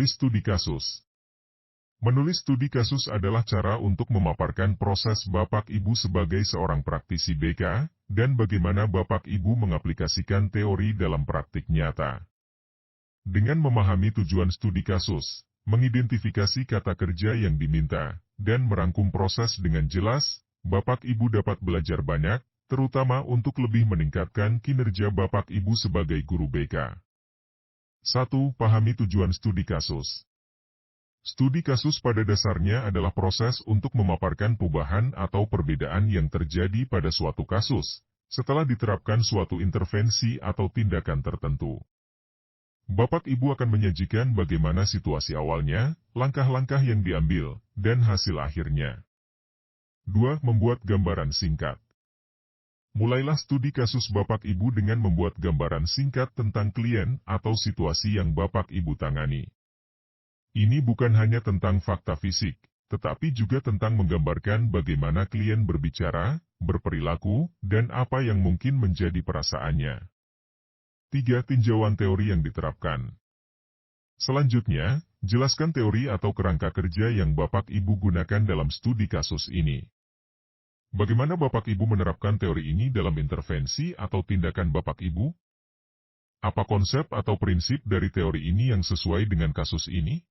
Menulis studi kasus. Menulis studi kasus adalah cara untuk memaparkan proses Bapak Ibu sebagai seorang praktisi BK, dan bagaimana Bapak Ibu mengaplikasikan teori dalam praktik nyata. Dengan memahami tujuan studi kasus, mengidentifikasi kata kerja yang diminta, dan merangkum proses dengan jelas, Bapak Ibu dapat belajar banyak, terutama untuk lebih meningkatkan kinerja Bapak Ibu sebagai guru BK. 1. Pahami tujuan studi kasus. Studi kasus pada dasarnya adalah proses untuk memaparkan perubahan atau perbedaan yang terjadi pada suatu kasus, setelah diterapkan suatu intervensi atau tindakan tertentu. Bapak Ibu akan menyajikan bagaimana situasi awalnya, langkah-langkah yang diambil, dan hasil akhirnya. 2. Membuat gambaran singkat. Mulailah studi kasus Bapak Ibu dengan membuat gambaran singkat tentang klien atau situasi yang Bapak Ibu tangani. Ini bukan hanya tentang fakta fisik, tetapi juga tentang menggambarkan bagaimana klien berbicara, berperilaku, dan apa yang mungkin menjadi perasaannya. 3. Tinjauan teori yang diterapkan. Selanjutnya, jelaskan teori atau kerangka kerja yang Bapak Ibu gunakan dalam studi kasus ini. Bagaimana Bapak Ibu menerapkan teori ini dalam intervensi atau tindakan Bapak Ibu? Apa konsep atau prinsip dari teori ini yang sesuai dengan kasus ini?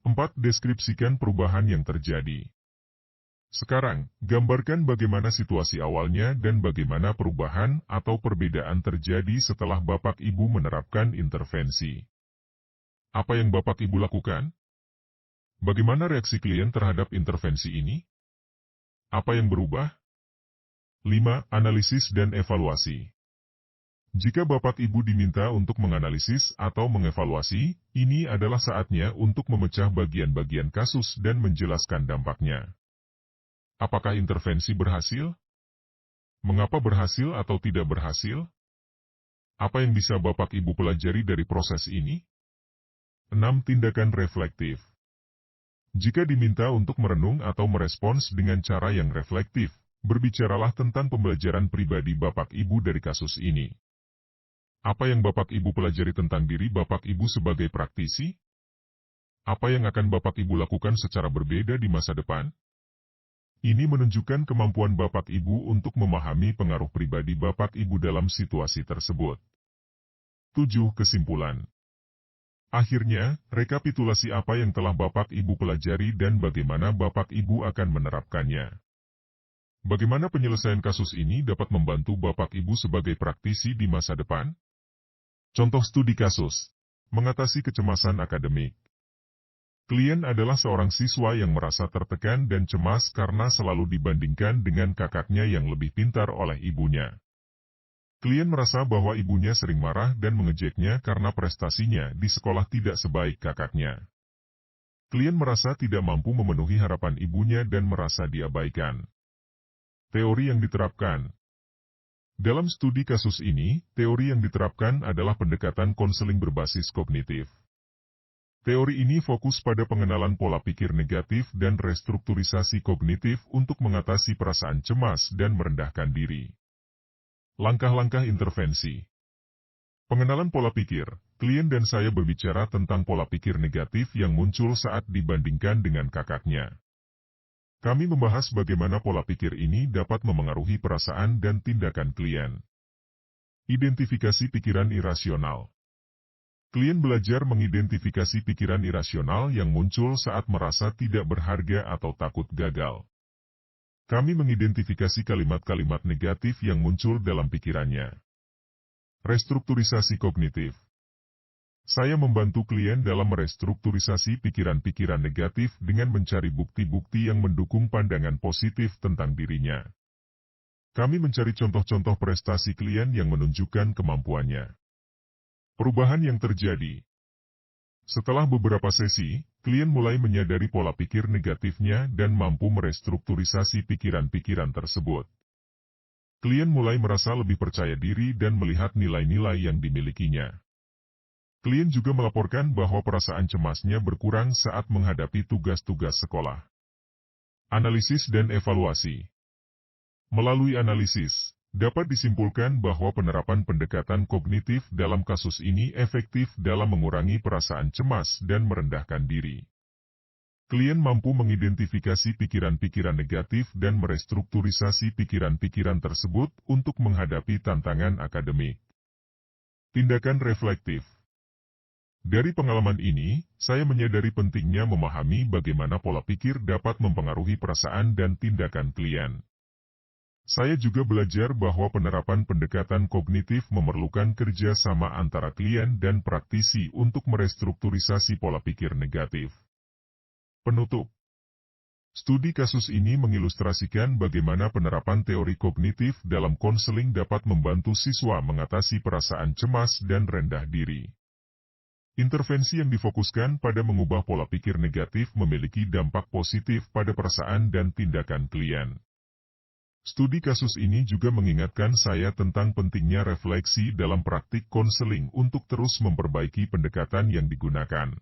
4. Deskripsikan perubahan yang terjadi. Sekarang, gambarkan bagaimana situasi awalnya dan bagaimana perubahan atau perbedaan terjadi setelah Bapak Ibu menerapkan intervensi. Apa yang Bapak Ibu lakukan? Bagaimana reaksi klien terhadap intervensi ini? Apa yang berubah? 5. Analisis dan evaluasi. Jika Bapak Ibu diminta untuk menganalisis atau mengevaluasi, ini adalah saatnya untuk memecah bagian-bagian kasus dan menjelaskan dampaknya. Apakah intervensi berhasil? Mengapa berhasil atau tidak berhasil? Apa yang bisa Bapak Ibu pelajari dari proses ini? 6. Tindakan reflektif. Jika diminta untuk merenung atau merespons dengan cara yang reflektif, berbicaralah tentang pembelajaran pribadi Bapak Ibu dari kasus ini. Apa yang Bapak Ibu pelajari tentang diri Bapak Ibu sebagai praktisi? Apa yang akan Bapak Ibu lakukan secara berbeda di masa depan? Ini menunjukkan kemampuan Bapak Ibu untuk memahami pengaruh pribadi Bapak Ibu dalam situasi tersebut. 7. Kesimpulan. Akhirnya, rekapitulasi apa yang telah Bapak Ibu pelajari dan bagaimana Bapak Ibu akan menerapkannya. Bagaimana penyelesaian kasus ini dapat membantu Bapak Ibu sebagai praktisi di masa depan? Contoh studi kasus. Mengatasi kecemasan akademik. Klien adalah seorang siswa yang merasa tertekan dan cemas karena selalu dibandingkan dengan kakaknya yang lebih pintar oleh ibunya. Klien merasa bahwa ibunya sering marah dan mengejeknya karena prestasinya di sekolah tidak sebaik kakaknya. Klien merasa tidak mampu memenuhi harapan ibunya dan merasa diabaikan. Teori yang diterapkan. Dalam studi kasus ini, teori yang diterapkan adalah pendekatan konseling berbasis kognitif. Teori ini fokus pada pengenalan pola pikir negatif dan restrukturisasi kognitif untuk mengatasi perasaan cemas dan merendahkan diri. Langkah-langkah intervensi. Pengenalan pola pikir. Klien dan saya berbicara tentang pola pikir negatif yang muncul saat dibandingkan dengan kakaknya. Kami membahas bagaimana pola pikir ini dapat memengaruhi perasaan dan tindakan klien. Identifikasi pikiran irasional. Klien belajar mengidentifikasi pikiran irasional yang muncul saat merasa tidak berharga atau takut gagal. Kami mengidentifikasi kalimat-kalimat negatif yang muncul dalam pikirannya. Restrukturisasi kognitif. Saya membantu klien dalam merestrukturisasi pikiran-pikiran negatif dengan mencari bukti-bukti yang mendukung pandangan positif tentang dirinya. Kami mencari contoh-contoh prestasi klien yang menunjukkan kemampuannya. Perubahan yang terjadi. Setelah beberapa sesi, klien mulai menyadari pola pikir negatifnya dan mampu merestrukturisasi pikiran-pikiran tersebut. Klien mulai merasa lebih percaya diri dan melihat nilai-nilai yang dimilikinya. Klien juga melaporkan bahwa perasaan cemasnya berkurang saat menghadapi tugas-tugas sekolah. Analisis dan evaluasi. Melalui analisis, Dapat disimpulkan bahwa penerapan pendekatan kognitif dalam kasus ini efektif dalam mengurangi perasaan cemas dan merendahkan diri. Klien mampu mengidentifikasi pikiran-pikiran negatif dan merestrukturisasi pikiran-pikiran tersebut untuk menghadapi tantangan akademik. Tindakan reflektif. Dari pengalaman ini, saya menyadari pentingnya memahami bagaimana pola pikir dapat mempengaruhi perasaan dan tindakan klien. Saya juga belajar bahwa penerapan pendekatan kognitif memerlukan kerja sama antara klien dan praktisi untuk merestrukturisasi pola pikir negatif. Penutup. Studi kasus ini mengilustrasikan bagaimana penerapan teori kognitif dalam konseling dapat membantu siswa mengatasi perasaan cemas dan rendah diri. Intervensi yang difokuskan pada mengubah pola pikir negatif memiliki dampak positif pada perasaan dan tindakan klien. Studi kasus ini juga mengingatkan saya tentang pentingnya refleksi dalam praktik konseling untuk terus memperbaiki pendekatan yang digunakan.